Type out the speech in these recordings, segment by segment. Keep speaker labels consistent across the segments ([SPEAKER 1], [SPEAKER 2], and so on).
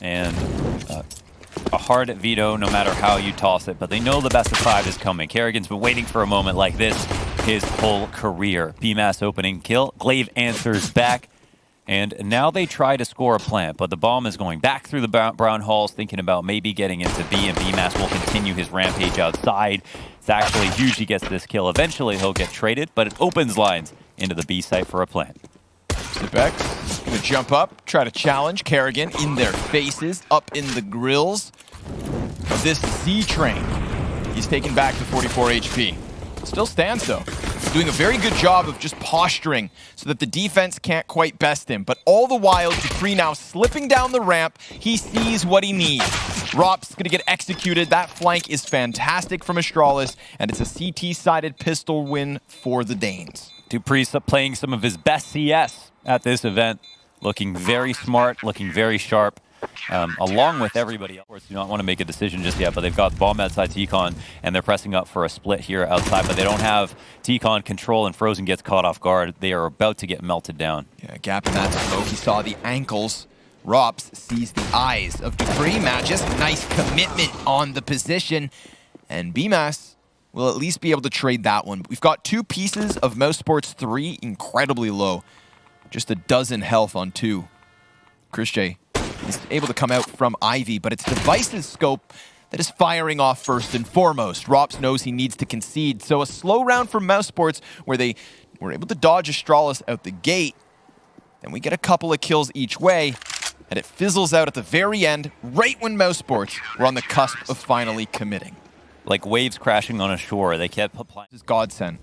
[SPEAKER 1] And a hard veto no matter how you toss it, but they know the best of 5 is coming. Kerrigan's been waiting for a moment like this his whole career. BMAS opening kill. Glaive answers back. And now they try to score a plant, but the bomb is going back through the brown halls, thinking about maybe getting into B, and BMAS will continue his rampage outside. It's actually huge he gets this kill. Eventually he'll get traded, but it opens lines into the B site for a plant.
[SPEAKER 2] Zipek gonna jump up, try to challenge Kerrigan in their faces, up in the grills of this Z train. He's taken back to 44 HP. Still stands though. Doing a very good job of just posturing so that the defense can't quite best him. But all the while, Dupree now slipping down the ramp. He sees what he needs. Rop's gonna get executed. That flank is fantastic from Astralis, and it's a CT-sided pistol win for the Danes.
[SPEAKER 1] Dupree's playing some of his best CS at this event. Looking very smart, looking very sharp. Along with everybody else. Of course, do not want to make a decision just yet, but they've got bomb outside T-Con, and they're pressing up for a split here outside, but they don't have T-Con control, and Frozen gets caught off guard. They are about to get melted down.
[SPEAKER 2] Yeah, gap in that smoke. He saw the ankles. Rops sees the eyes of Dupree. Magis, nice commitment on the position, and BMAS will at least be able to trade that one. We've got 2 pieces of mousesports 3, incredibly low. Just a dozen health on 2. Chris J is able to come out from Ivy, but it's Device's scope that is firing off first and foremost. Rops knows he needs to concede, so a slow round for mousesports where they were able to dodge Astralis out the gate. Then we get a couple of kills each way, and it fizzles out at the very end, right when mousesports were on the cusp of finally committing.
[SPEAKER 1] Like waves crashing on a shore, they kept applying.
[SPEAKER 2] This is godsend.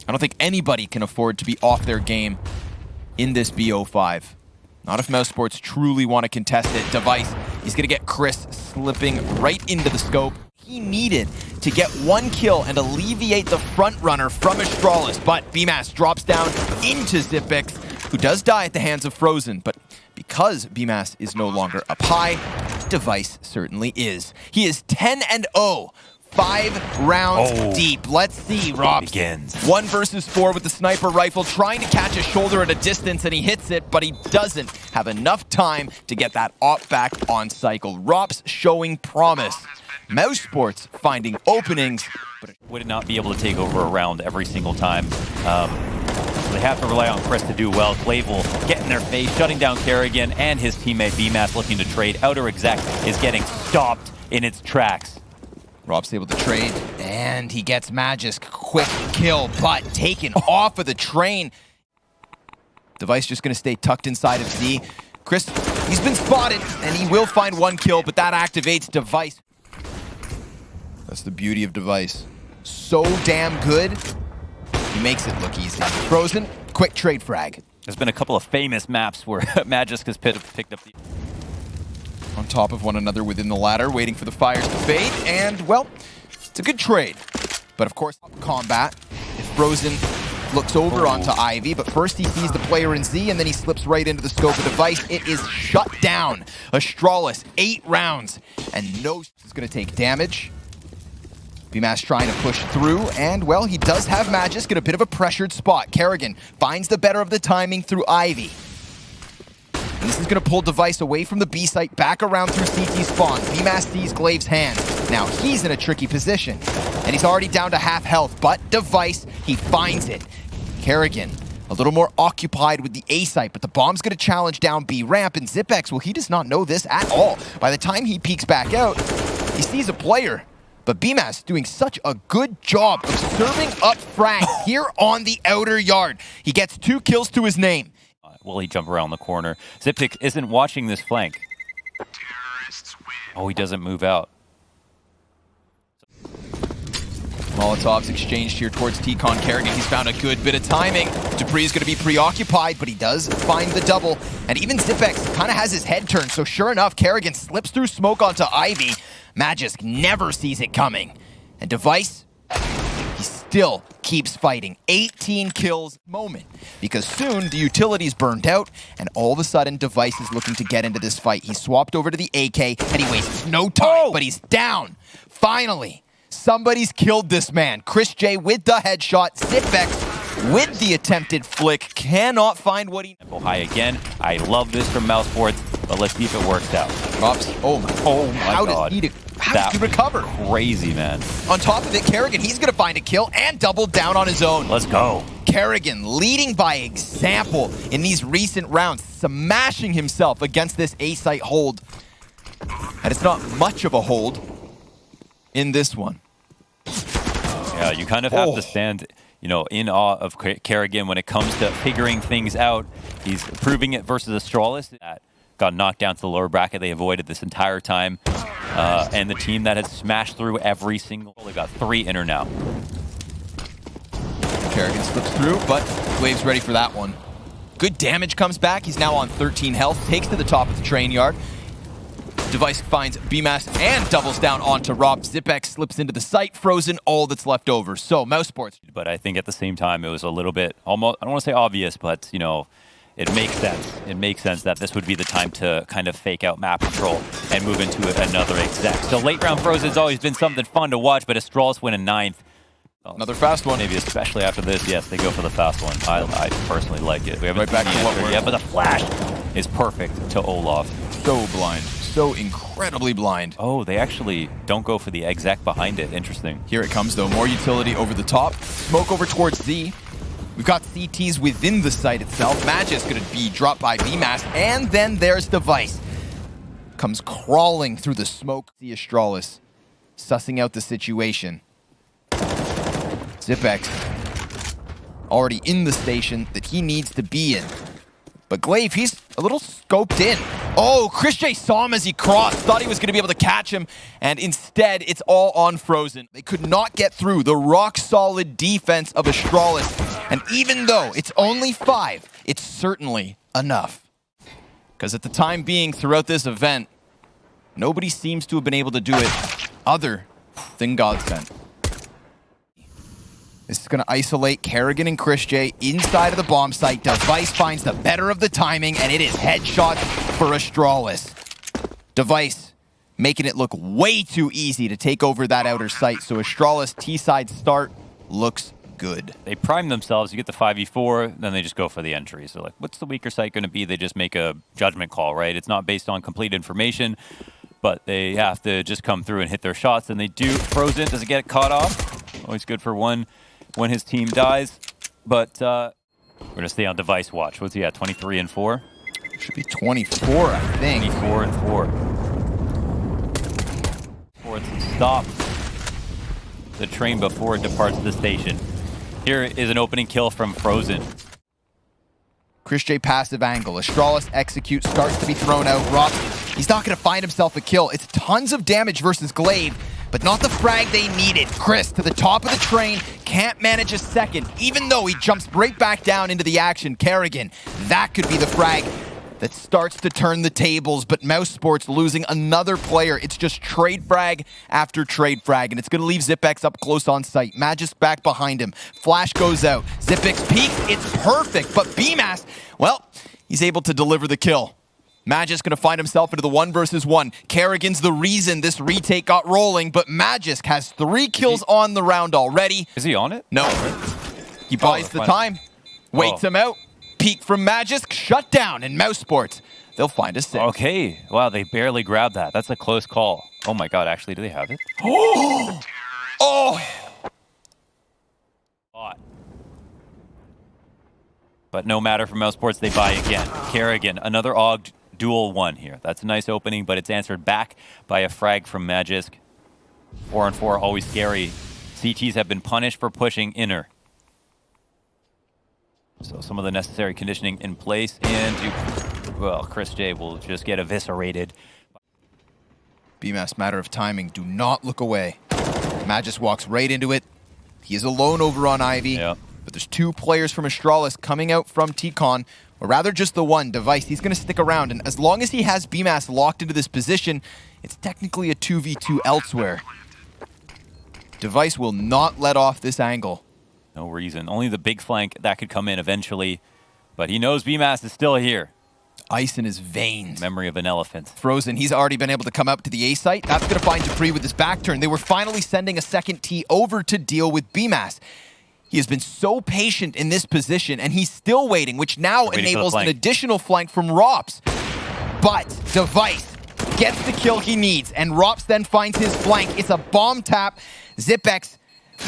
[SPEAKER 2] I don't think anybody can afford to be off their game in this BO5. Not if mousesports truly want to contest it. Device, he's going to get Chris slipping right into the scope. He needed to get 1 kill and alleviate the front runner from Astralis, but BMAS drops down into Zipix, who does die at the hands of Frozen, but because BMAS is no longer up high, Device certainly is. He is 10-0. 5 rounds deep. Let's see, Rob. 1 versus 4 with the sniper rifle, trying to catch a shoulder at a distance, and he hits it, but he doesn't have enough time to get that op back on cycle. Rops showing promise. mousesports finding openings, but
[SPEAKER 1] would not be able to take over a round every single time. They have to rely on Chris to do well. Glaive will get in their face, shutting down Kerrigan, and his teammate BMAS looking to trade. Outer Exec is getting stopped in its tracks.
[SPEAKER 2] Rob's able to trade, and he gets Magis. Quick kill, but taken off of the train. Device just going to stay tucked inside of Z. Chris, he's been spotted, and he will find 1 kill, but that activates Device. That's the beauty of Device. So damn good, he makes it look easy. Frozen, quick trade frag.
[SPEAKER 1] There's been a couple of famous maps where Magisk has picked up the...
[SPEAKER 2] On top of one another within the ladder, waiting for the fires to fade, and, well, it's a good trade. But of course, combat, if Frozen looks over onto Ivy, but first he sees the player in Z, and then he slips right into the scope of Device. It is shut down. Astralis, 8 rounds, and no is going to take damage. BMAS trying to push through, and, well, he does have Magisk in a bit of a pressured spot. Kerrigan finds the better of the timing through Ivy. And this is going to pull Device away from the B site, back around through CT spawn. BMAS sees Glaive's hand. Now he's in a tricky position, and he's already down to half health, but Device, he finds it. Kerrigan, a little more occupied with the A site, but the bomb's going to challenge down B ramp, and Zipex, well, he does not know this at all. By the time he peeks back out, he sees a player. But BMAS doing such a good job of serving up frags here on the outer yard. He gets 2 kills to his name.
[SPEAKER 1] Will he jump around the corner? Zipik isn't watching this flank. Oh, he doesn't move out.
[SPEAKER 2] Molotovs exchanged here towards T-Con. Kerrigan, he's found a good bit of timing. Dupree's going to be preoccupied, but he does find the double. And even Zipex kind of has his head turned, so sure enough, Kerrigan slips through smoke onto Ivy. Magisk never sees it coming. And Device, he still keeps fighting. 18 kills moment. Because soon the utility's burned out, and all of a sudden Device is looking to get into this fight. He swapped over to the AK, and he wastes no time, but he's down. Finally, somebody's killed this man. Chris J with the headshot. Zipex with the attempted flick. Cannot find what he...
[SPEAKER 1] High again. I love this from mousesports. But let's see if it works out.
[SPEAKER 2] Drops. Oh my
[SPEAKER 1] God.
[SPEAKER 2] How does he recover?
[SPEAKER 1] Crazy, man.
[SPEAKER 2] On top of it, Kerrigan, he's going to find a kill and double down on his own.
[SPEAKER 1] Let's go.
[SPEAKER 2] Kerrigan leading by example in these recent rounds, smashing himself against this A-site hold. And it's not much of a hold in this one.
[SPEAKER 1] Yeah, you kind of have to stand, you know, in awe of Kerrigan when it comes to figuring things out. He's proving it versus Astralis. That got knocked down to the lower bracket. They avoided this entire time. And the team that has smashed through every single... They got 3 inner now.
[SPEAKER 2] Kerrigan slips through, but Wave's ready for that one. Good damage comes back. He's now on 13 health. Takes to the top of the train yard. Device finds BMAS and doubles down onto Rob. Zipex slips into the site. Frozen, all that's left over. So, mousesports.
[SPEAKER 1] But I think at the same time, it was a little bit almost... I don't want to say obvious, but, you know... It makes sense. It makes sense that this would be the time to kind of fake out map control and move into another exec. So late round Frozen's always been something fun to watch, but Astralis win in 9th.
[SPEAKER 2] Another fast one.
[SPEAKER 1] Maybe especially after this, yes, they go for the fast one. I personally like it. We haven't
[SPEAKER 2] right back to what we're...
[SPEAKER 1] Yeah, but the flash is perfect to Olaf.
[SPEAKER 2] So blind. So incredibly blind.
[SPEAKER 1] Oh, they actually don't go for the exec behind it. Interesting.
[SPEAKER 2] Here it comes, though. More utility over the top. Smoke over towards Z. We've got CTs within the site itself. Magic's going to be dropped by BMAS. And then there's Device. Comes crawling through the smoke. The Astralis sussing out the situation. Zipex already in the station that he needs to be in. But Glaive, he's a little scoped in. Oh, Chris J saw him as he crossed. Thought he was going to be able to catch him. And instead, it's all on Frozen. They could not get through the rock-solid defense of Astralis. And even though it's only 5, it's certainly enough. Because at the time being, throughout this event, nobody seems to have been able to do it other than Godsent. This is going to isolate Kerrigan and Chris J inside of the bomb site. Device finds the better of the timing, and it is headshots for Astralis. Device making it look way too easy to take over that outer site. So Astralis T-side start looks good.
[SPEAKER 1] They prime themselves. You get the 5v4, then they just go for the entry. So like, what's the weaker site going to be? They just make a judgment call, right? It's not based on complete information, but they have to just come through and hit their shots, and they do. Frozen doesn't get caught off. Always good for one when his team dies, but we're going to stay on Device watch. What's he at, 23 and 4?
[SPEAKER 2] Should be 24, I think.
[SPEAKER 1] 24 and 4. Fourth stop the train before it departs the station. Here is an opening kill from Frozen.
[SPEAKER 2] Chris J passive angle. Astralis execute, starts to be thrown out. Rob, he's not going to find himself a kill. It's tons of damage versus Glaive, but not the frag they needed. Chris to the top of the train, can't manage a second, even though he jumps right back down into the action. Kerrigan, that could be the frag that starts to turn the tables, but mousesports losing another player. It's just trade frag after trade frag, and it's going to leave Zipex up close on site. Magisk back behind him. Flash goes out. Zipex peek, it's perfect, but BMAS, well, he's able to deliver the kill. Magisk going to find himself into the 1 versus 1. Kerrigan's the reason this retake got rolling, but Magisk has 3 kills on the round already.
[SPEAKER 1] Is he on it?
[SPEAKER 2] No. He buys the time, waits him out. Peek from Magisk, shut down, and mousesports, they'll find a 6.
[SPEAKER 1] Okay. Wow, they barely grabbed that. That's a close call. Oh my god, actually, do they have it?
[SPEAKER 2] Oh!
[SPEAKER 1] But no matter for mousesports, they buy again. Kerrigan, another AUG dual 1 here. That's a nice opening, but it's answered back by a frag from Magisk. 4 and 4, always scary. CTs have been punished for pushing inner. So some of the necessary conditioning in place, and well, Chris J will just get eviscerated.
[SPEAKER 2] BMAS, matter of timing. Do not look away. Magisk walks right into it. He is alone over on Ivy,
[SPEAKER 1] Yep.
[SPEAKER 2] But there's 2 players from Astralis coming out from T-Con, or rather just the one. Device, he's going to stick around, and as long as he has BMAS locked into this position, it's technically a 2v2 elsewhere. Device will not let off this angle.
[SPEAKER 1] No reason. Only the big flank that could come in eventually. But he knows BMAS is still here.
[SPEAKER 2] Ice in his veins.
[SPEAKER 1] Memory of an elephant.
[SPEAKER 2] Frozen, he's already been able to come up to the A site. That's going to find Dupree with his back turn. They were finally sending a second T over to deal with BMAS. He has been so patient in this position, and he's still waiting, which now enables an additional flank from Rops. But Device gets the kill he needs, and Rops then finds his flank. It's a bomb tap. Zipex,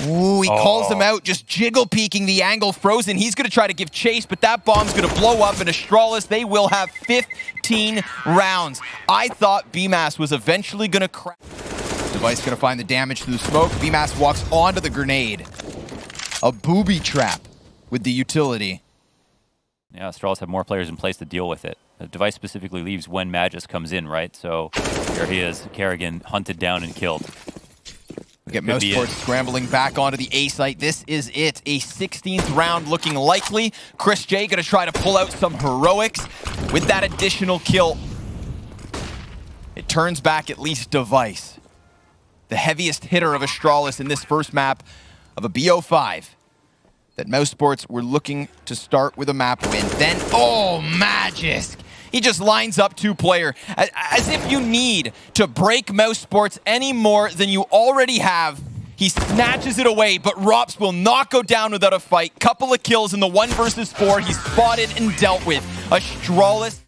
[SPEAKER 2] ooh, he calls him out, just jiggle peeking the angle. Frozen, he's going to try to give chase, but that bomb's going to blow up, and Astralis, they will have 15 rounds. I thought BMAS was eventually going to crack. Device going to find the damage through the smoke. BMAS walks onto the grenade. A booby trap with the utility.
[SPEAKER 1] Yeah, Astralis have more players in place to deal with it. The Device specifically leaves when Magus comes in, right? So here he is, Kerrigan hunted down and killed.
[SPEAKER 2] We get mousesports scrambling back onto the A site. This is it. A 16th round looking likely. Chris J going to try to pull out some heroics with that additional kill. It turns back at least Device, the heaviest hitter of Astralis in this first map of a BO5. That mousesports were looking to start with a map win. Then, oh, Magisk! He just lines up two-player as if you need to break mousesports any more than you already have. He snatches it away, but Rops will not go down without a fight. Couple of kills in the 1 versus 4. He's spotted and dealt with. Astralis.